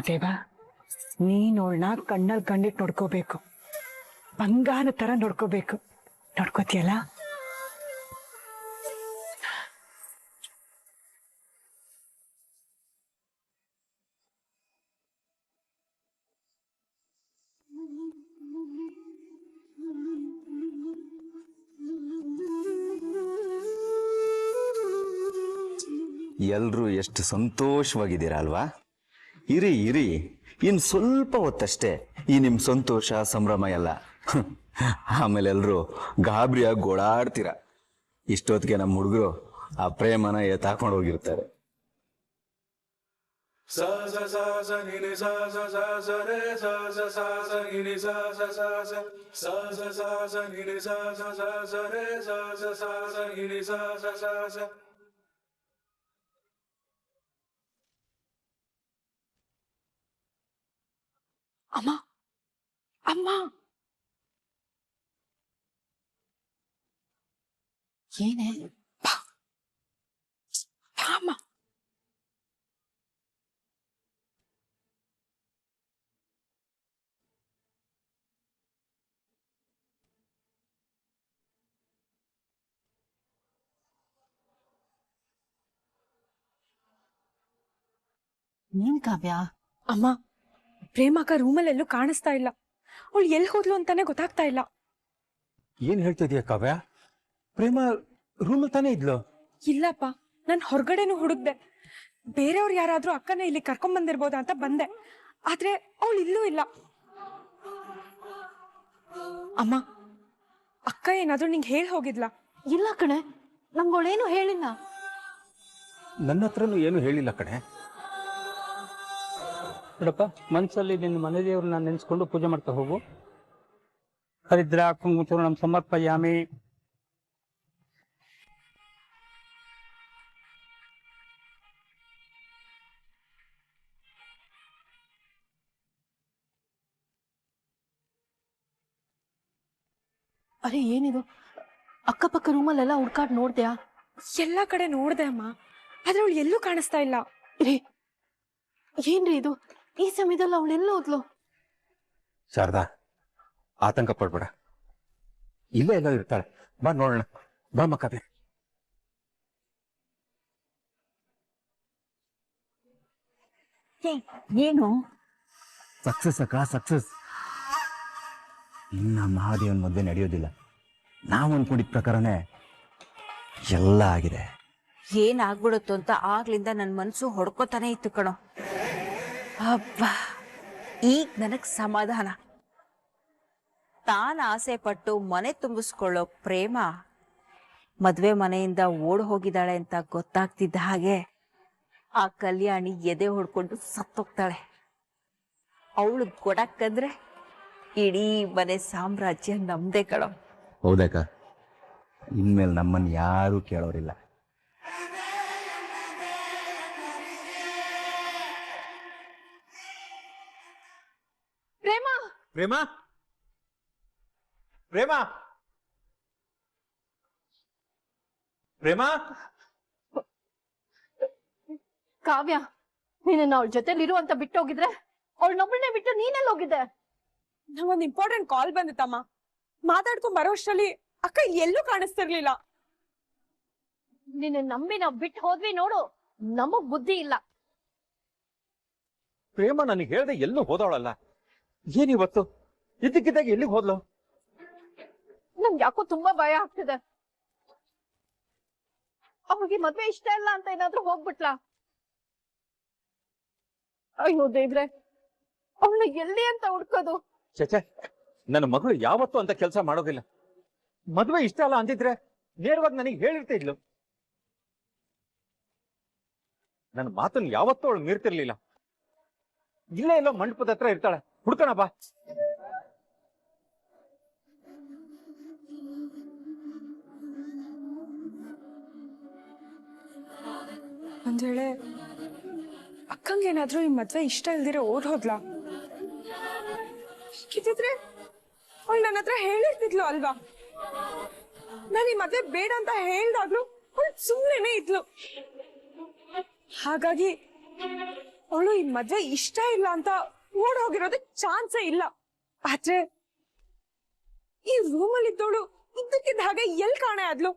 ದೇವ, ನೀನೋಳ್ನ ಕಣ್ಣಲ್ಲಿ ಕಣ್ಣಿಟ್ಟು ನೋಡ್ಕೋಬೇಕು, ಬಂಗಾರ ತರ ನೋಡ್ಕೋಬೇಕು. ನೋಡ್ಕೋತಿಯಲ್ಲ? ಎಲ್ರೂ ಎಷ್ಟು ಸಂತೋಷವಾಗಿದ್ದೀರಾ ಅಲ್ವಾ? ಇರಿ ಇರಿ, ಇನ್ ಸ್ವಲ್ಪ ಹೊತ್ತಷ್ಟೇ ಈ ನಿಮ್ ಸಂತೋಷ ಸಂಭ್ರಮ ಎಲ್ಲ. ಆಮೇಲೆ ಎಲ್ರು ಗಾಬರಿಯಾಗಿ ಗೋಳಾಡ್ತೀರ. ಇಷ್ಟೊತ್ತಿಗೆ ನಮ್ಮ ಹುಡುಗರು ಆ ಪ್ರೇಮನ ಎತ್ತಾಕೊಂಡು ಹೋಗಿರ್ತಾರೆ. ಅಮ್ಮ ಅಮ್ಮ, ಏನೇ ಅಮ್ಮ, ನೀನ್ ಕಾವ್ಯ? ಅಮ್ಮ, ಪ್ರೇಮಕ್ಕ ರೂಮಲ್ಲಿ ಎಲ್ಲೂ ಕಾಣಿಸ್ತಾ ಇಲ್ಲ. ಅವಳು ಎಲ್ಲಿ ಹೋದ್ಲು ಅಂತಾನೆ ಗೊತ್ತಾಗ್ತಾ ಇಲ್ಲ. ಏನ್ ಹೇಳ್ತಾ ಇದೀಯ ಕಾವ್ಯ? ಪ್ರೇಮ ರೂಮಲ್ಲಿ ತಾನೇ ಇದ್ಲು. ಇಲ್ಲಪ್ಪ, ನಾನು ಹೊರಗಡೆನೂ ಹುಡುಕ್ದೆ. ಬೇರೆಯವ್ರು ಯಾರಾದ್ರೂ ಅಕ್ಕನ ಇಲ್ಲಿ ಕರ್ಕೊಂಡ್ ಬಂದಿರ್ಬೋದಾ ಅಂತ ಬಂದೆ, ಆದ್ರೆ ಅವಳು ಇಲ್ಲೂ ಇಲ್ಲ. ಅಮ್ಮ, ಅಕ್ಕ ಏನಾದ್ರೂ ನಿಂಗೆ ಹೇಳಿ ಹೋಗಿದ್ಲಾ? ಇಲ್ಲ ಕಣೆ, ನಂಗೊಳೇನು ಹೇಳಿಲ್ಲ. ನನ್ನ ಹತ್ರನೂ ಏನು ಹೇಳಿಲ್ಲ ಕಣೆ. ನೋಡಪ್ಪ, ಮನಸ್ಸಲ್ಲಿ ನಿನ್ನ ಮನೆ ದೇವ್ರನ್ನ ನೆನೆಸ್ಕೊಂಡು ಪೂಜೆ ಮಾಡ್ತಾ ಹೋಗು. ಹರಿದ್ರ ಕುಂಕುಮ ಸಮರ್ಪಯಾಮಿ. ಅರೆ ಏನಿದು, ಅಕ್ಕಪಕ್ಕ ರೂಮಲ್ಲೆಲ್ಲ ಹುಡ್ಕಾಡ್ ನೋಡ್ದ್ಯಾ? ಎಲ್ಲಾ ಕಡೆ ನೋಡ್ದೆ ಅಮ್ಮ, ಆದ್ರೆ ಅವಳು ಎಲ್ಲೂ ಕಾಣಿಸ್ತಾ ಇಲ್ಲ. ರೇ, ಏನ್ರಿ ಇದು? ಈ ಸಮಯದಲ್ಲಿ ಅವಳೆಲ್ಲ ಹೋದ್ಲು? ಶಾರದಾ, ಆತಂಕ ಪಡ್ಬೇಡ, ಇಲ್ಲೇ ಎಲ್ಲ ಇರ್ತಾಳೆ. ಬಾ ನೋಡೋಣ, ಬಾ ಮಕ್ಕಳೇ. ಏನು ಸಕ್ಸಸ್ ಅಕ್ಕ, ಸಕ್ಸಸ್. ಇನ್ನ ಮಹಾದೇವನ್ ಮಧ್ಯೆ ನಡೆಯೋದಿಲ್ಲ. ನಾವು ಅನ್ಕೊಂಡಿದ್ದ ಪ್ರಕಾರನೇ ಎಲ್ಲ ಆಗಿದೆ. ಏನಾಗ್ಬಿಡುತ್ತೋ ಅಂತ ಆಗ್ಲಿಂದ ನನ್ನ ಮನಸ್ಸು ಹೊಡ್ಕೋತಾನೆ ಇತ್ತು ಕಣೋ. ಅಬ್ಬಾ, ಈಗ ನನಗ್ ಸಮಾಧಾನ. ತಾನು ಆಸೆ ಪಟ್ಟು ಮನೆ ತುಂಬಿಸ್ಕೊಳ್ಳೋ ಪ್ರೇಮ ಮದ್ವೆ ಮನೆಯಿಂದ ಓಡ್ ಹೋಗಿದ್ದಾಳೆ ಅಂತ ಗೊತ್ತಾಗ್ತಿದ್ದ ಹಾಗೆ ಆ ಕಲ್ಯಾಣಿ ಎದೆ ಹೊಡ್ಕೊಂಡು ಸತ್ತೋಗ್ತಾಳೆ. ಅವಳು ಕೊಡಕ್ಕಂದ್ರೆ ಇಡೀ ಮನೆ ಸಾಮ್ರಾಜ್ಯ ನಮ್ದೇ ಕಣೋ. ಹೌದಕ್ಕ, ಇನ್ಮೇಲೆ ನಮ್ಮನ್ನು ಯಾರೂ ಕೇಳೋರಿಲ್ಲ. ಪ್ರೇಮ, ಪ್ರೇಮ, ಪ್ರೇಮ, ಪ್ರೇಮ. ಕಾವ್ಯ, ನೀನನ್ನ ಅವಳ ಜೊತೆಲಿರು ಅಂತ ಬಿಟ್ಟೋಗಿದ್ರೆ ಅವಳನ್ನೊಬ್ಬಳನ್ನೇ ಬಿಟ್ಟು ನೀನೆಲ್ಲ ಹೋಗಿದ್ದೆ? ನಂಗೊಂದು ಇಂಪಾರ್ಟೆಂಟ್ ಕಾಲ್ ಬಂದಿತ್ತಮ್ಮ. ಮಾತಾಡ್ಕೊಂಡ್ ಬರೋಷ್ಟರಲ್ಲಿ ಅಕ್ಕ ಎಲ್ಲೂ ಕಾಣಿಸ್ತಿರ್ಲಿಲ್ಲ. ನಿನ್ನ ನಂಬಿ ನಾವ್ ಬಿಟ್ಟು ಹೋದ್ವಿ ನೋಡು, ನಮಗ್ ಬುದ್ಧಿ ಇಲ್ಲ. ಪ್ರೇಮ ನನಗೆ ಹೇಳ್ದೆ ಎಲ್ಲೂ ಹೋದವಳಲ್ಲ. ಏನಿವತ್ತು ಇದ್ದಕ್ಕಿದ್ದಾಗ ಎಲ್ಲಿಗೆ ಹೋದ್ಲು? ನಮ್ಗೆ ಯಾಕೋ ತುಂಬಾ ಭಯ ಆಗ್ತಿದೆ. ಅವಳಿಗೆ ಮದ್ವೆ ಇಷ್ಟ ಇಲ್ಲ ಅಂತ ಏನಾದ್ರೂ ಹೋಗ್ಬಿಟ್ಲಾ? ಅಯ್ಯೋ ದೇವ್ರೆ, ಅವಳನ್ನ ಎಲ್ಲಿ ಅಂತ ಹುಡ್ಕೋದು? ಚಚೆ, ನನ್ನ ಮಗಳು ಯಾವತ್ತೂ ಅಂತ ಕೆಲಸ ಮಾಡೋದಿಲ್ಲ. ಮದ್ವೆ ಇಷ್ಟ ಅಲ್ಲ ಅಂದಿದ್ರೆ ನೇರವಾಗಿ ನನಗೆ ಹೇಳಿರ್ತಿದ್ಲು. ನನ್ನ ಮಾತನ್ನು ಯಾವತ್ತೂ ಅವಳು ಮೀರ್ತಿರ್ಲಿಲ್ಲ. ಇಲ್ಲೇ ಎಲ್ಲೋ ಮಂಟಪದ ಹತ್ರ ಇರ್ತಾಳೆ, ಹುಡ್ಕೋಣ ಬಾ. ಒಂದ್ ವೇಳೆ ಅಕ್ಕಂಗೇನಾದ್ರೂ ಈ ಮದ್ವೆ ಇಷ್ಟ ಇಲ್ದಿರ ಓಡ್ ಹೋದ್ಲಾ? ಕಿತ್ತಿದ್ರೆ ಅವಳು ನನ್ನ ಹತ್ರ ಹೇಳಿರ್ತಿದ್ಲು ಅಲ್ವಾ? ನಾನು ಈ ಮದ್ವೆ ಬೇಡ ಅಂತ ಹೇಳ್ದಾಗ್ಲು ಅವಳು ಸುಮ್ಮನೆ ಇದ್ಲು. ಹಾಗಾಗಿ ಅವಳು ಈ ಮದ್ವೆ ಇಷ್ಟ ಇಲ್ಲ ಅಂತ ಓಡ್ ಹೋಗಿರೋದಕ್ ಚಾನ್ಸೇ ಇಲ್ಲ. ಆದ್ರೆ ಈ ರೂಮಲ್ಲಿ ಇದ್ದವಳು ಇದ್ದಕ್ಕಿದ್ದ ಹಾಗೆ ಎಲ್ ಕಾಣೆ ಆದ್ಲು,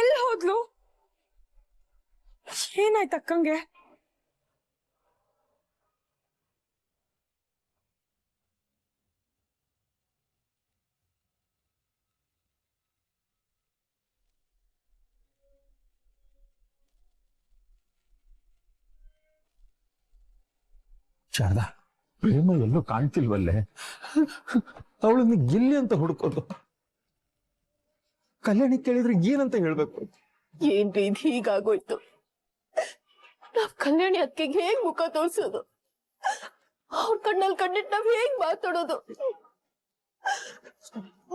ಎಲ್ ಹೋದ್ಲು, ಏನಾಯ್ತು ಅಕ್ಕಂಗೆ? ಶಾರದಾ, ಪ್ರೇಮ ಎಲ್ಲೂ ಕಾಣ್ತಿಲ್ವಲ್ಲೇ? ಅವಳನ್ನ ಗಿಲ್ಲಿ ಅಂತ ಹುಡ್ಕೋದು. ಕಲ್ಯಾಣಿ ಕೇಳಿದ್ರೆ ಏನಂತ ಹೇಳ್ಬೇಕು? ಏನ್ರಿ ಇದು ಹೀಗಾಗೋಯ್ತು? ನಾವ್ ಕಲ್ಯಾಣಿ ಅತ್ತಿಗೆ ಹೇಗ್ ಮುಖ ತೋರ್ಸೋದು? ಅವ್ರ ಕಣ್ಣಲ್ಲಿ ಕಣ್ಣಿಟ್ಟು ನಾವ್ ಹೇಗ್ ಮಾತಾಡೋದು?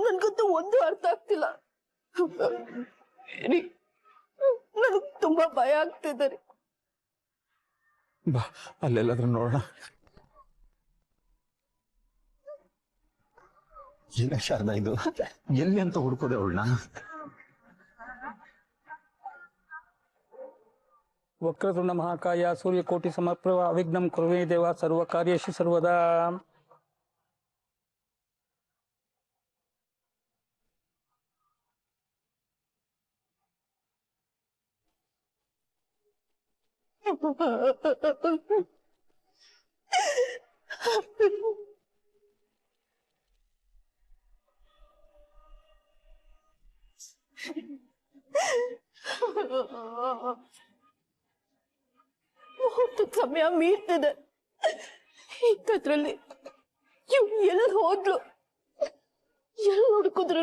ನನ್ಗಂತೂ ಒಂದು ಅರ್ಥ ಆಗ್ತಿಲ್ಲ. ನನಗ್ ತುಂಬಾ ಭಯ ಆಗ್ತಿದ್ದಾರೆ. ಬಾ, ಅಲ್ಲೆಲ್ಲಾದ್ರೂ ನೋಡೋಣ. ಇಲ್ಲ ಶಾರದಾ, ಇದು ಎಲ್ಲಿ ಅಂತ ಹುಡ್ಕೋದೆ ಅವಳನ್ನ? ವಕ್ರತುಂಡ ಮಹಾಕಾಯ ಸೂರ್ಯಕೋಟಿ ಸಮಪ್ರಭ ಅವಿಘ್ನಂ ಕುರುಮೇ ದೇವ ಸರ್ವ ಕಾರ್ಯೇಷು ಸರ್ವದಾ. ಮುಹೂರ್ತದ ಸಮಯ ಮೀರ್ತಿದೆ. ಇಂಥದ್ರಲ್ಲಿ ಇವ್ ಎಲ್ಲಿ ಹೋದ್ಲು? ಎಲ್ಲಿ ಹುಡುಕಿದ್ರು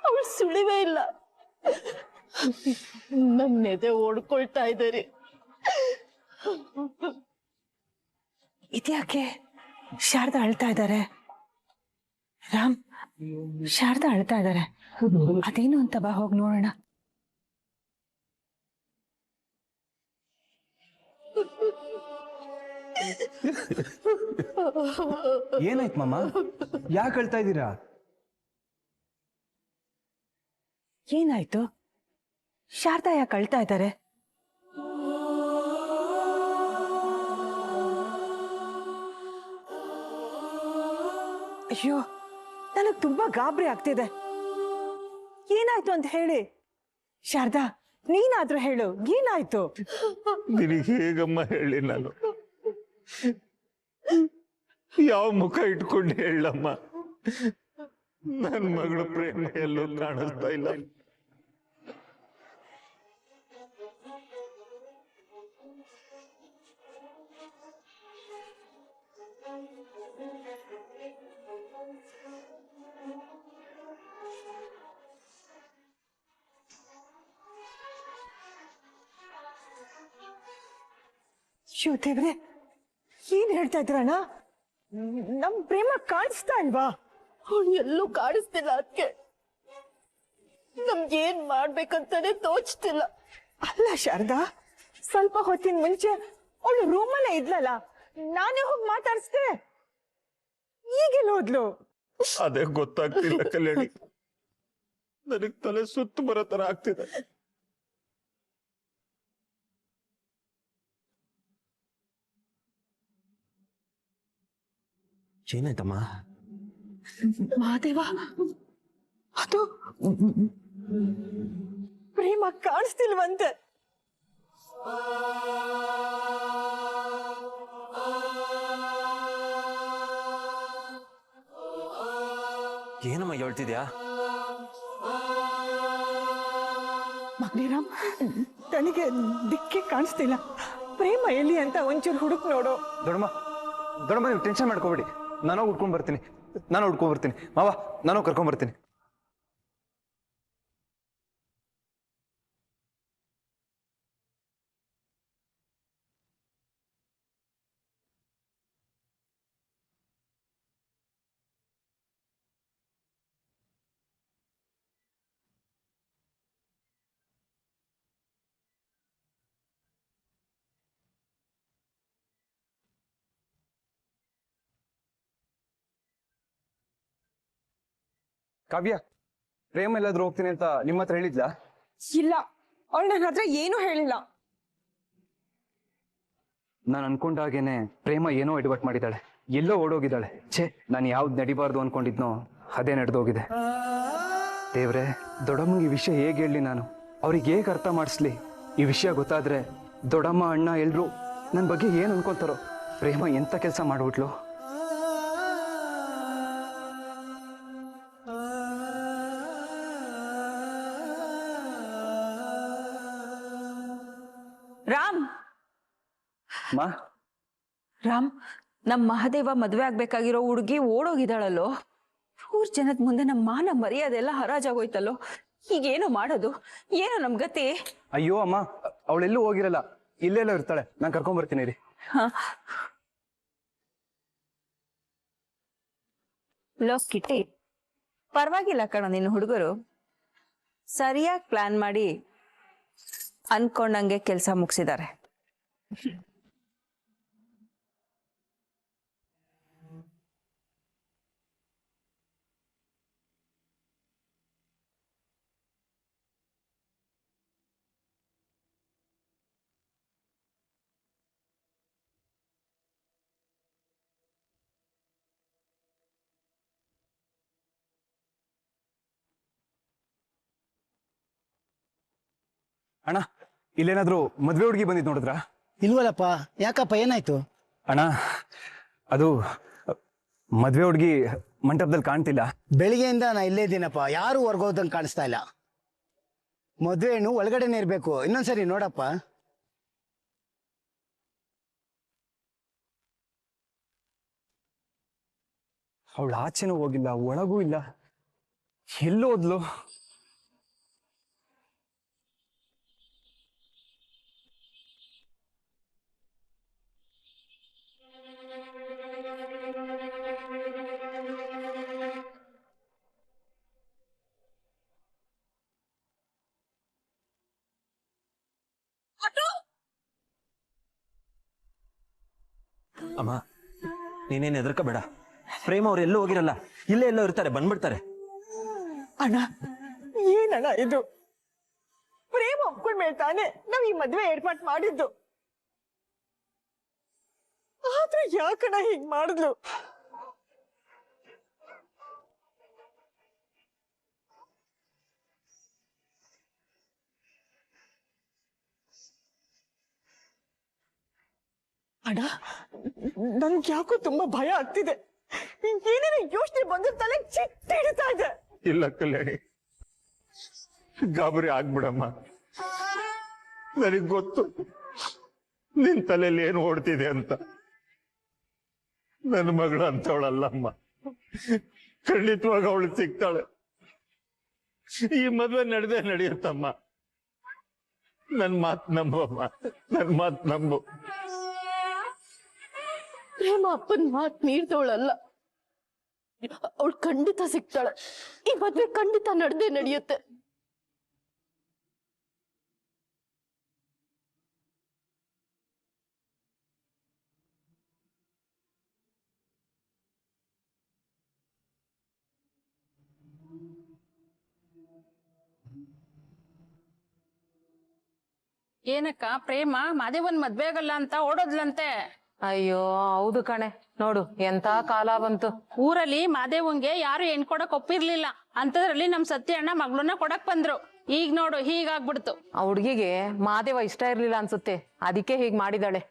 ಅವಳು ಸುಳಿವೇ ಇಲ್ಲ. ನನ್ನ ಎದೆ ಓಡ್ಕೊಳ್ತಾ ಇದ್ದಾರೆ. ಇದ್ಯಾಕೆ ಶಾರದಾ ಅಳ್ತಾ ಇದ್ದಾರೆ? ರಾಮ್, ಶಾರದಾ ಅಳ್ತಾ ಇದ್ದಾರೆ, ಅದೇನು ಅಂತ ಬಾ ಹೋಗಿ ನೋಡೋಣ. ಏನಾಯ್ತು ಮಾಮ, ಯಾಕೆ ಹೇಳ್ತಾ ಇದ್ದೀರಾ? ಏನಾಯ್ತು? ಶಾರದಾ ಯಾಕೆ ಅಳ್ತಾ ಇದ್ದಾರೆ? ಅಯ್ಯೋ, ನನಗ್ ತುಂಬಾ ಗಾಬರಿ ಆಗ್ತಿದೆ. ಏನಾಯ್ತು ಅಂತ ಹೇಳಿ. ಶಾರದಾ, ನೀನಾದ್ರೂ ಹೇಳು, ಏನಾಯ್ತು? ನಿನಗೆ ಹೇಗಮ್ಮ ಹೇಳಿ ನಾನು? ಯಾವ ಮುಖ ಇಟ್ಕೊಂಡು ಹೇಳಮ್ಮ? ನನ್ನ ಮಗಳು ಪ್ರೇಮ ಎಲ್ಲೂ ಕಾಣಿಸ್ತಾ ಇಲ್ಲ. ಶಿವ ದೇವ್ರೆ, ಏನ್ ಹೇಳ್ತಾ ಇದ್ರಣ್ಣ? ನಮ್ ಪ್ರೇಮ ಕಾಣಿಸ್ತಾ ಇಲ್ವಾ? ಅವಳು ಎಲ್ಲೂ ಕಾಣಿಸ್ತಿಲ್ಲ. ಅದಕ್ಕೆ ನಮ್ಗೇನ್ ಮಾಡ್ಬೇಕಂತಾನೆ ತೋಚ್ತಿಲ್ಲ. ಅಲ್ಲ ಶಾರದಾ, ಸ್ವಲ್ಪ ಹೊತ್ತಿನ ಮುಂಚೆ ಅವಳು ರೂಮಲ್ಲೇ ಇದ್ಲಲ್ಲ, ನಾನೇ ಹೋಗಿ ಮಾತಾಡಿಸ್ದೆ. ಈಗೆಲ್ಲ ಹೋದ್ಲು? ಅದೇ ಗೊತ್ತಾಗ್ತಿಲ್ಲ ಕಲ್ಯಾಣಿ. ನನಗ್ ತಲೆ ಸುತ್ತು ಬರೋ ತರ ಆಗ್ತಿದೆ. ಏನಾಯ್ತಮ್ಮ? ಮಹಾದೇವ, ಅದು ಪ್ರೇಮ ಕಾಣಿಸ್ತಿಲ್ವಂತೆ. ಏನಮ್ಮ ಹೇಳ್ತಿದ್ಯಾ? ಮಗ್ನಿರಾಮ್, ತನಗೆ ದಿಕ್ಕೇ ಕಾಣಿಸ್ತಿಲ್ಲ. ಪ್ರೇಮ ಎಲ್ಲಿ ಅಂತ ಒಂಚೂರು ಹುಡುಕ್ ನೋಡು. ದೊಡ್ಡಮ್ಮ, ದೊಡ್ಡಮ್ಮ, ನೀವು ಟೆನ್ಷನ್ ಮಾಡ್ಕೋಬೇಡಿ. ನಾನು ಹುಡ್ಕೊಂಡ್ ಬರ್ತೀನಿ. ಮಾವ, ನಾನು ಕರ್ಕೊಂಡ್ ಬರ್ತೀನಿ. ಕಾವ್ಯ, ಪ್ರೇಮ ಎಲ್ಲಾದ್ರೂ ಹೋಗ್ತೀನಿ ಅಂತ ನಿಮ್ಮ ಹತ್ರ ಹೇಳಿದ್ಲಾ? ಇಲ್ಲ, ಅವಳು ನನ್ನ ಹತ್ರ ಏನೂ ಹೇಳಿಲ್ಲ. ನಾನು ಅನ್ಕೊಂಡಾಗೇನೆ ಪ್ರೇಮ ಏನೋ ಎಡವಟ್ ಮಾಡಿದ್ದಾಳೆ, ಎಲ್ಲೋ ಓಡೋಗಿದ್ದಾಳೆ. ಛೇ, ನಾನು ಯಾವ್ದು ನಡಿಬಾರ್ದು ಅನ್ಕೊಂಡಿದ್ನೋ ಅದೇ ನಡೆದೋಗಿದೆ. ದೇವ್ರೆ, ದೊಡ್ಡಮ್ಮಂಗೆ ಈ ವಿಷಯ ಹೇಗೆ ಹೇಳಲಿ ನಾನು? ಅವ್ರಿಗೆ ಹೇಗೆ ಅರ್ಥ ಮಾಡಿಸ್ಲಿ? ಈ ವಿಷಯ ಗೊತ್ತಾದ್ರೆ ದೊಡ್ಡಮ್ಮ ಅಣ್ಣ ಎಲ್ರು ನನ್ನ ಬಗ್ಗೆ ಏನು ಅನ್ಕೊಂತಾರೋ? ಪ್ರೇಮ ಎಂಥ ಕೆಲಸ ಮಾಡ್ಬಿಟ್ಲು. ರಾಮ್ ಮಾ, ರಾಮ್, ನಮ್ ಮಹಾದೇವ ಮದ್ವೆ ಆಗ್ಬೇಕಾಗಿರೋ ಹುಡುಗಿ ಓಡೋಗಿದ್ದಾಳಲ್ಲೋ. 100 ಜನದ ಮುಂದೆ ನಮ್ಮ ಮಾನ ಮರ್ಯಾದೆ ಎಲ್ಲ ಹರಾಜಾಗೋಯ್ತಲ್ಲೋ. ಈಗೇನು ಮಾಡೋದು? ಏನು ನಮ್ ಗತಿ? ಅಯ್ಯೋ ಅಮ್ಮ, ಅವಳೆಲ್ಲೂ ಹೋಗಿರಲ್ಲ, ಇಲ್ಲೆಲ್ಲೋ ಇರ್ತಾಳೆ. ನಾನು ಕರ್ಕೊಂಡ್ಬರ್ತೀನಿ ರೀ. ಲೋ ಕಿಟ್ಟಿ, ಪರವಾಗಿಲ್ಲ ಕಣ, ನಿನ್ನ ಹುಡುಗರು ಸರಿಯಾಗಿ ಪ್ಲಾನ್ ಮಾಡಿ ಅನ್ಕೊಂಡಂಗೆ ಕೆಲಸ ಮುಗಿಸಿದ್ದಾರೆ. ಅಣ್ಣ, ಇಲ್ಲೇನಾದ್ರೂ ಮದ್ವೆ ಹುಡುಗಿ ಬಂದಿದ್ ನೋಡಿದ್ರಾ? ಇಲ್ವಲ್ಲಪ್ಪ, ಯಾಕಪ್ಪ ಏನಾಯ್ತು? ಅಣ್ಣ, ಅದು ಮದ್ವೆ ಹುಡುಗಿ ಮಂಟಪದಲ್ಲಿ ಕಾಣ್ತಿಲ್ಲ. ಬೆಳಿಗ್ಗೆಯಿಂದ ನಾ ಇಲ್ಲೇ ಇದ್ದೀನಪ್ಪ, ಯಾರು ಹೊರ್ಗೋದಂಗೆ ಕಾಣಿಸ್ತಾ ಇಲ್ಲ. ಮದ್ವೆ ಹೆಣ್ಣು ಒಳಗಡೆನೆ ಇರ್ಬೇಕು. ಇನ್ನೊಂದ್ಸರಿ ನೋಡಪ್ಪ. ಅವಳು ಆಚೆನೂ ಹೋಗಿಲ್ಲ, ಒಳಗೂ ಇಲ್ಲ. ಎಲ್ಲೋದ್ಲು? ಅಮ್ಮ, ನೀನೇನು ಹೆದರ್ಕಬೇಡ. ಪ್ರೇಮ ಅವ್ರು ಎಲ್ಲೂ ಹೋಗಿರಲ್ಲ, ಇಲ್ಲೇ ಎಲ್ಲೋ ಇರ್ತಾರೆ, ಬಂದ್ಬಿಡ್ತಾರೆ. ಅಣ್ಣ, ಏನಣ್ಣ ಇದು? ಪ್ರೇಮ ಒಪ್ಕೊಂಡ್ಮೇಲೆ ತಾನೆ ನಾವ್ ಈ ಮದ್ವೆ ಏರ್ಪಾಟ್ ಮಾಡಿದ್ದು. ಆದ್ರೆ ಯಾಕಣ್ಣ ಹೀಗ್ ಮಾಡಿದ್ಲು? ಅಣ್ಣ, ನನ್ಗೆ ಯಾಕೋ ತುಂಬಾ ಭಯ ಆಗ್ತಿದೆ. ಏನೇನೋ ಯೋಚನೆ ಬಂದ ತಲೆ ಚಿಟ್ಟ ಹಿಡಿತಾ ಇದೆ. ಇಲ್ಲ ಕಲ್ಯಾಣಿ, ಗಾಬರಿ ಆಗ್ಬಿಡಮ್ಮ. ನನಗ್ ಗೊತ್ತು ನಿನ್ ತಲೆಯಲ್ಲಿ ಏನು ಓಡ್ತಿದೆ ಅಂತ. ನನ್ನ ಮಗಳು ಅಂತವಳಲ್ಲಮ್ಮ, ಖಂಡಿತವಾಗ ಅವಳು ಸಿಗ್ತಾಳೆ. ಈ ಮದ್ವೆ ನಡೆಯುತ್ತಮ್ಮ. ನನ್ ಮಾತ್ ನಂಬಮ್ಮ, ನನ್ ಮಾತ್ ನಂಬು. ಪ್ರೇಮ ಅಪ್ಪನ ಮಾತ್ ಮೀರ್ದವಳಲ್ಲ, ಅವಳು ಖಂಡಿತ ಸಿಗ್ತಾಳೆ. ಈ ಮದ್ವೆ ಖಂಡಿತ ನಡೆಯುತ್ತೆ. ಏನಕ್ಕ, ಪ್ರೇಮ ಮಾದೇವನ್ ಮದ್ವೆ ಆಗಲ್ಲ ಅಂತ ಓಡೋದ್ಲಂತೆ. ಅಯ್ಯೋ ಹೌದು ಕಣೆ, ನೋಡು ಎಂತ ಕಾಲ ಬಂತು. ಊರಲ್ಲಿ ಮಾದೇವಂಗೆ ಯಾರು ಹೆಣ್ ಕೊಡಕ್ ಒಪ್ಪಿರ್ಲಿಲ್ಲ, ಅಂತದ್ರಲ್ಲಿ ನಮ್ ಸತ್ಯ ಅಣ್ಣ ಮಗಳನ್ನ ಕೊಡಕ್ ಬಂದ್ರು. ಈಗ ನೋಡು ಹೀಗಾಗ್ಬಿಡ್ತು. ಆ ಹುಡ್ಗಿಗೆ ಮಾದೇವ ಇಷ್ಟ ಇರ್ಲಿಲ್ಲ ಅನ್ಸುತ್ತೆ, ಅದಕ್ಕೆ ಹೀಗ್ ಮಾಡಿದಾಳೆ.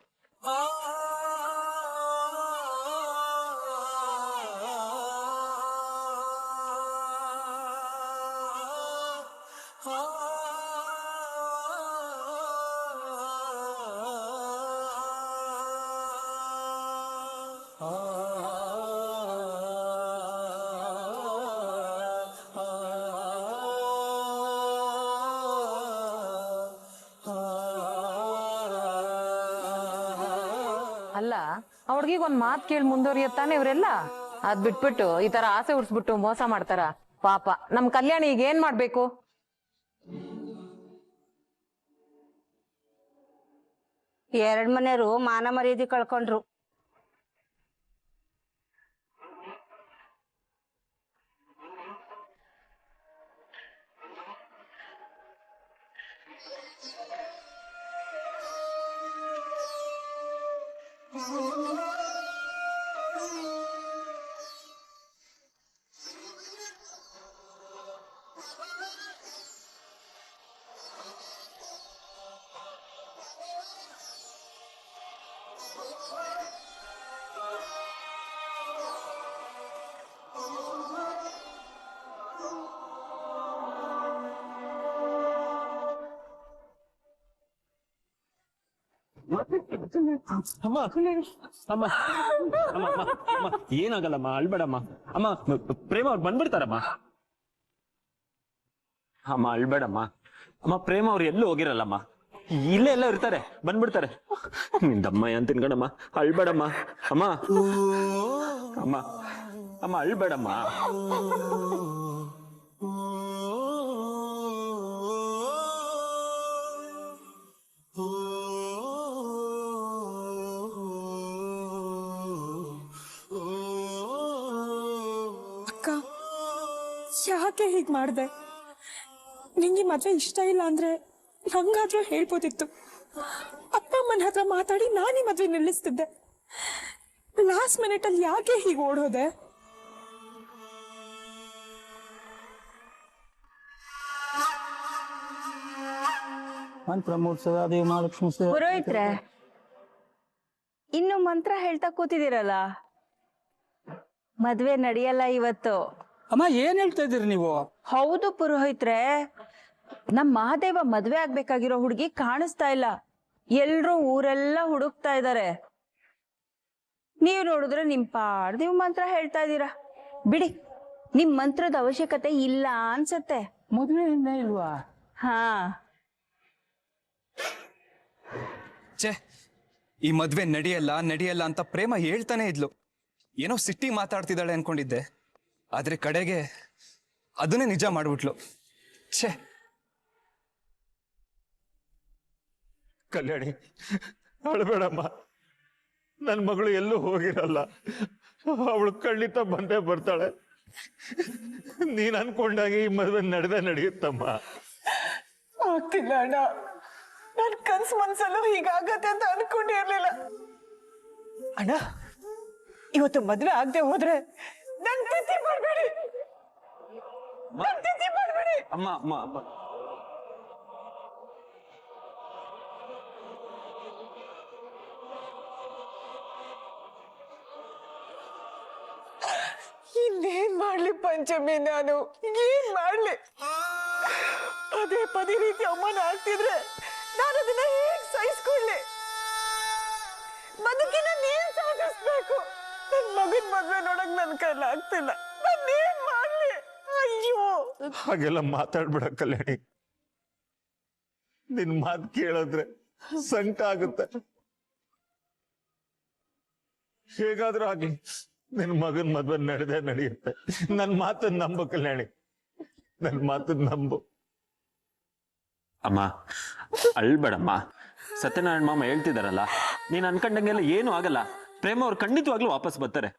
ಅಲ್ಲ, ಆ ಹುಡ್ಗಿಗ್ ಒಂದ್ ಮಾತ್ ಕೇಳಿ ಮುಂದುವರಿಯತ್ತಾನೆ ಇವ್ರೆಲ್ಲ. ಅದ್ ಬಿಟ್ಬಿಟ್ಟು ಈ ತರ ಆಸೆ ಉಡ್ಸ್ಬಿಟ್ಟು ಮೋಸ ಮಾಡ್ತಾರ. ಪಾಪ ನಮ್ ಕಲ್ಯಾಣಿ ಈಗ ಏನ್ ಮಾಡ್ಬೇಕು? ಎರಡ್ ಮನೆಯವರು ಮಾನ ಮರ್ಯಾದೆ ಕಳ್ಕೊಂಡ್ರು. ಅಮ್ಮ ಅಮ್ಮ ಅಮ್ಮ ಅಮ್ಮ ಏನಾಗಲ್ಲಮ್ಮ, ಅಳ್ಬೇಡಮ್ಮ. ಅಮ್ಮ ಪ್ರೇಮ ಅವ್ರು ಬಂದ್ಬಿಡ್ತಾರಮ್ಮ. ಅಮ್ಮ ಅಳ್ಬೇಡಮ್ಮ. ಅಮ್ಮ ಪ್ರೇಮ ಅವ್ರು ಎಲ್ಲೂ ಹೋಗಿರಲ್ಲಮ್ಮ, ಇಲ್ಲೇ ಎಲ್ಲ ಇರ್ತಾರೆ, ಬಂದ್ಬಿಡ್ತಾರೆ. ನಿಂದಮ್ಮಯ್ಯ ಅಂತ ತಿನ್ಕಣಮ್ಮ, ಅಳ್ಬೇಡಮ್ಮ. ಅಮ್ಮ ಅಮ್ಮ ಅಮ್ಮ ಅಳ್ಬೇಡಮ್ಮ. ಅಕ್ಕ, ಯಾಕೆ ಹೀಗ್ ಮಾಡ್ದೆ? ನಿಂಗೆ ಮದ್ವೆ ಇಷ್ಟ ಇಲ್ಲ ಅಂದ್ರೆ ನಂಗಾದ್ರೂ ಹೇಳ್ಬೋದಿತ್ತು. ಅಪ್ಪ ಅಮ್ಮನ ಹತ್ರ ಮಾತಾಡಿ ನಾನೇ ಮದ್ವೆ ನಿಲ್ಲಿಸ್ತಿದ್ದೆ. ಲಾಸ್ಟ್ ಮಿನಿಟ್ ಅಲ್ಲಿ ಯಾಕೆ ಹೀಗೆ ಓಡೋದೆ? ಮಂತ್ರ ಮೂರ್ಸದ ದೇವ ಮಹಾಲಕ್ಷ್ಮಿ ಪುರೋಹಿತ್ರೆ, ಇನ್ನು ಮಂತ್ರ ಹೇಳ್ತಾ ಕೂತಿದ್ದೀರಲ್ಲ, ಮದ್ವೆ ನಡೆಯಲ್ಲ ಇವತ್ತು. ಅಮ್ಮ ಏನ್ ಹೇಳ್ತಾ ಇದ್ದೀರಿ ನೀವು? ಹೌದು ಪುರೋಹಿತ್ರೆ, ನಮ್ ಮಹಾದೇವ ಮದ್ವೆ ಆಗ್ಬೇಕಾಗಿರೋ ಹುಡುಗಿ ಕಾಣಿಸ್ತಾ ಇಲ್ಲ. ಎಲ್ರೂ ಊರೆಲ್ಲ ಹುಡುಕ್ತಾ ಇದ್ದಾರೆ. ನೀವು ನೋಡಿದ್ರೆ ನಿಮ್ ಪಾಡ್ದೇವ್ ಮಂತ್ರ ಹೇಳ್ತಾ ಇದ್ದೀರಾ. ಬಿಡಿ, ನಿಮ್ ಮಂತ್ರದ ಅವಶ್ಯಕತೆ ಇಲ್ಲ ಅನ್ಸತ್ತೆ. ಮದ್ವೆ ಇಲ್ವಾ? ಹಾ, ಛೇ, ಈ ಮದ್ವೆ ನಡೆಯಲ್ಲ ಅಂತ ಪ್ರೇಮ ಹೇಳ್ತಾನೆ ಇದ್ಲು. ಏನೋ ಸಿಟ್ಟಿ ಮಾತಾಡ್ತಿದ್ದಾಳೆ ಅನ್ಕೊಂಡಿದ್ದೆ, ಆದ್ರೆ ಕಡೆಗೆ ಅದನ್ನೇ ನಿಜ ಮಾಡ್ಬಿಟ್ಲು. ಛೇ, ಕಲ್ಯಾಣಿ ಅಳ್ಬೇಡಮ್ಮ. ನನ್ನ ಮಗಳು ಎಲ್ಲೂ ಹೋಗಿರಲ್ಲ, ಅವಳು ಖಂಡಿತ ಬಂದೇ ಬರ್ತಾಳೆ. ನೀನ್ ಅನ್ಕೊಂಡಾಗೆ ಈ ಮದುವೆ ನಡೆಯುತ್ತಮ್ಮ. ಆಗ್ತಿಲ್ಲ ಅಣ್ಣ, ನನ್ ಕನ್ಸು ಮನ್ಸಲ್ಲೂ ಹೀಗಾಗತ್ತೆ ಅಂತ ಅನ್ಕೊಂಡಿರ್ಲಿಲ್ಲ ಅಣ್ಣ. ಇವತ್ತು ಮದ್ವೆ ಆಗದೆ ಹೋದ್ರೆ ನನ್ ತಿಥಿ ಮಾಡ್ಬೇಡಿ, ತಿಥಿ ಮಾಡ್ಬೇಡಿ. ಅಮ್ಮ ಅಮ್ಮ ಅಮ್ಮ ಇನ್ನೇನ್ ಮಾಡ್ಲಿ ಪಂಚಮಿ, ನಾನು ಏನ್ ಮಾಡ್ಲಿ? ಪದೇ ಪದೇ ರೀತಿ ಅವಮಾನ ಆಗ್ತಿದ್ರೆ ನಾನು ಅದನ್ನ ಹೇಗ್ ಸಹಿಸ್ಕೊಳ್ಳಿ? ಬದುಕಿನ ನೀನ್ ಸಾಗಿಸ್ಬೇಕು. ನನ್ ಮಗನ್ ಮದ್ವೆ ನೋಡಕ್ ನನ್ ಕೈಲ ಆಗ್ತಿಲ್ಲ. ನಾನೇನ್ ಮಾಡ್ಲಿ? ಅಯ್ಯೋ, ಹಾಗೆಲ್ಲ ಮಾತಾಡ್ಬೇಡ ಕಲ್ಯಾಣಿ. ನಿನ್ ಮಾತು ಕೇಳಿದ್ರೆ ಸಂಕಟ ಆಗುತ್ತೆ. ಹೇಗಾದ್ರೂ ಆಗ್ಲಿ ನಿನ್ ಮಗನ್ ಮದ್ವೆ ನಡೆಯುತ್ತೆ. ನನ್ ಮಾತನ್ನ ನಂಬು ಕಲ್ಯಾಣಿ, ನನ್ ಮಾತನ್ನ ನಂಬು. ಅಮ್ಮ ಅಳ್ಬೇಡಮ್ಮ. ಸತ್ಯನಾರಾಯಣ ಮಾಮ ಹೇಳ್ತಿದಾರಲ್ಲ, ನೀನ್ ಅನ್ಕೊಂಡಂಗೆಲ್ಲ ಏನು ಆಗಲ್ಲ. ಪ್ರೇಮ ಅವ್ರು ಖಂಡಿತವಾಗ್ಲೂ ವಾಪಸ್ ಬರ್ತಾರೆ.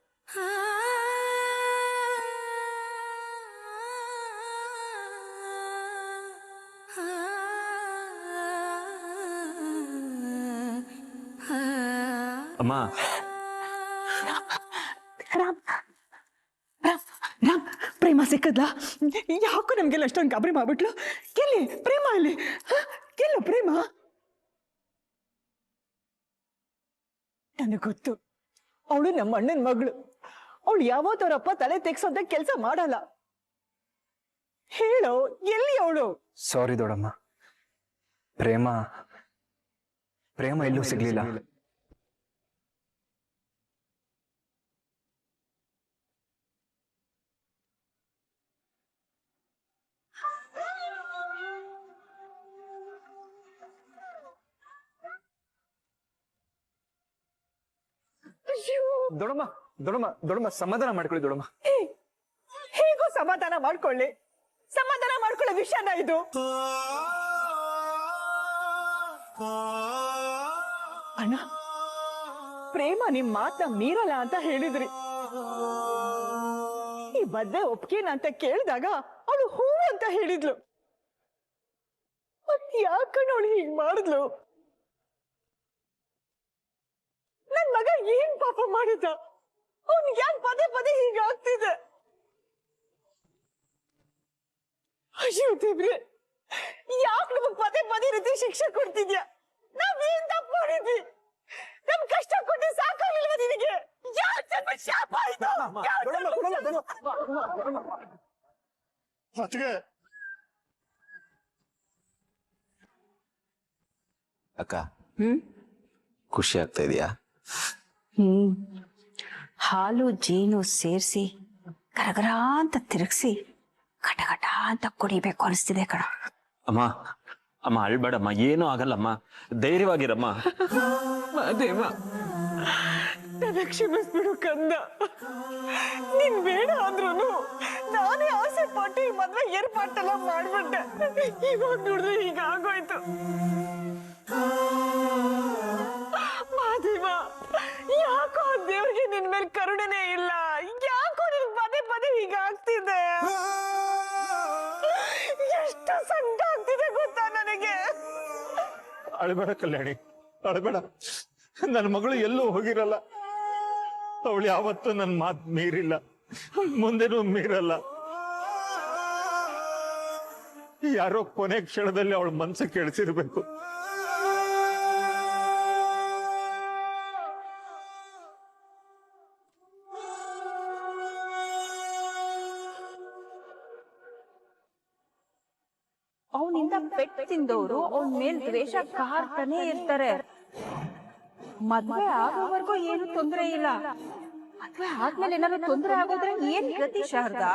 ಅಮ್ಮ ರಾಮ್, ಪ್ರೇಮ ಸಿಕ್ಕದ್ಲಾ? ಯಾಕೋ ನಮ್ಗೆಲ್ಲ ಅಷ್ಟೊಂದು ಗಾಬರಿ ಮಾಡ್ಬಿಟ್ಲು. ಎಲ್ಲಿ ಪ್ರೇಮ? ಇಲ್ಲಿ ಎಲ್ಲ ಪ್ರೇಮ? ನನಗೆ ಗೊತ್ತು, ಅವಳು ನಮ್ಮ ಅಣ್ಣನ ಮಗಳು. ಅವಳು ಯಾವತ್ತವರಪ್ಪ ತಲೆ ತೆಗ್ಸೋದ ಕೆಲಸ ಮಾಡಲ್ಲ. ಹೇಳೋ, ಎಲ್ಲಿ ಅವಳು? ಸಾರಿ ದೊಡಮ್ಮ, ಪ್ರೇಮ ಎಲ್ಲೂ ಸಿಗ್ಲಿಲ್ಲ. ದೊಡಮ್ಮ ಸಮಾಧಾನ ಮಾಡ್ಕೊಳ್ಳಿ ದೊಡಮ್ಮ. ಹೇಗೋ ಸಮಾಧಾನ ಮಾಡ್ಕೊಳ್ಳಿ. ಸಮಾಧಾನ ಮಾಡ್ಕೊಳ್ಳೋ ವಿಷಯನ ಇದು? ಅಣ್ಣ, ಪ್ರೇಮ ನಿಮ್ ಮಾತನ್ನ ಮೀರಲ್ಲ ಅಂತ ಹೇಳಿದ್ರಿ. ಈ ಮದ್ವೆ ಒಪ್ಕೇನ ಅಂತ ಕೇಳಿದಾಗ ಅವಳು ಹೂ ಅಂತ ಹೇಳಿದ್ಲು. ಯಾಕಣ್ಣ ಅವಳು ಹೀಗ್ ಮಾಡಿದ್ಲು? ನನ್ ಮಗ ಏನ್ ಪಾಪ ಮಾಡಿದ? ಅವ್ನಿಗೆ ಯಾಕೆ ಪದೇ ಪದೇ ಹೀಗಾಗ್ತಿದೆ? ಅಯ್ಯೋ ದೇವ್ರೆ, ಯಾಕೆ ನಮಗ್ ಪದೇ ಪದೇ ರೀತಿ ಶಿಕ್ಷೆ ಕೊಡ್ತಿದ್ಯಾ? ನಾವೇನ್ ತಪ್ಪು ಮಾಡಿದ್ವಿ? ನಮ್ ಕಷ್ಟ ಕೊಟ್ಟು ಸಾಕಾಗ್ಲಿಲ್ವ ನಿನಗೆ? ಯಾಕೆ ಜನ್ಮ ಶಾಪ ಆಯ್ತು? ಅಕ್ಕ ಖುಷಿ ಆಗ್ತಾ ಇದೆಯಾ? ಹಾಲು ಜೇನು ಸೇರಿಸಿ ಗರಗರ ಅಂತ ತಿರುಗಿಸಿ ಕಟಕಟ ಅಂತ ಕುಡಿಬೇಕು ಅನಿಸ್ತಿದೆ ಕಣ. ಅಮ್ಮ ಅಮ್ಮ ಅಳ್ಬೇಡಮ್ಮ, ಏನೂ ಆಗಲ್ಲಮ್ಮ, ಧೈರ್ಯವಾಗಿರಮ್ಮ. ಮಾದೇವ, ನನ್ನ ಕ್ಷಮಿಸ್ಬಿಡು ಕಂದ. ನೀನ್ ಬೇಡ ಅಂದ್ರೂ ನಾನೇ ಆಸೆ ಪಟ್ಟು ಈ ಮದ್ವೆ ಏರ್ಪಾಟೆಲ್ಲ ಮಾಡ್ಬಿಟ್ಟೆ. ಇವಾಗ ನೋಡಿದ್ರೆ ಈಗ ಆಗೋಯ್ತು. ಮಾದೇವ, ಯಾಕೋ ದೇವ್ರಿಗೆ ನಿನ್ ಮೇಲೆ ಕರುಣೆನೇ ಇಲ್ಲ? ಯಾಕೋ ನಿನ್ ಪದೇ ಪದೇ ಈಗ ಆಗ್ತಿದೆ? ಎಷ್ಟು ಸಂಕಟ ಆಗ್ತಿದೆ ಗೊತ್ತಾ ನನಗೆ? ಅಳಬೇಡ ಕಲ್ಯಾಣಿ, ಅಳಬೇಡ. ನನ್ನ ಮಗಳು ಎಲ್ಲೂ ಹೋಗಿರಲ್ಲ. ಅವಳು ಯಾವತ್ತೂ ನನ್ನ ಮಾತು ಮೀರಿಲ್ಲ, ಮುಂದೆನೂ ಮೀರಲ್ಲ. ಯಾರೋ ಕೊನೆ ಕ್ಷಣದಲ್ಲಿ ಅವಳ ಮನಸ್ಸು ಕೆಡಿಸಿರ್ಬೇಕು. ಅವನಿಂದ ಪೆಟ್ಟು ತಿಂದವರು ಅವನ ಮೇಲ್ ದ್ವೇಷ ಕಾರ್ತಾನೆ ಇರ್ತಾರೆ. ಮದ್ವೆ ಆಗೋವರೆಗೂ ಏನು ತೊಂದರೆ ಇಲ್ಲ. ಮದ್ವೆ ಆದ್ಮೇಲೆ ಏನಾದ್ರು ತೊಂದರೆ ಆಗೋದ್ರೆ ಏನ್ ಗತಿ ಶಾರದಾ?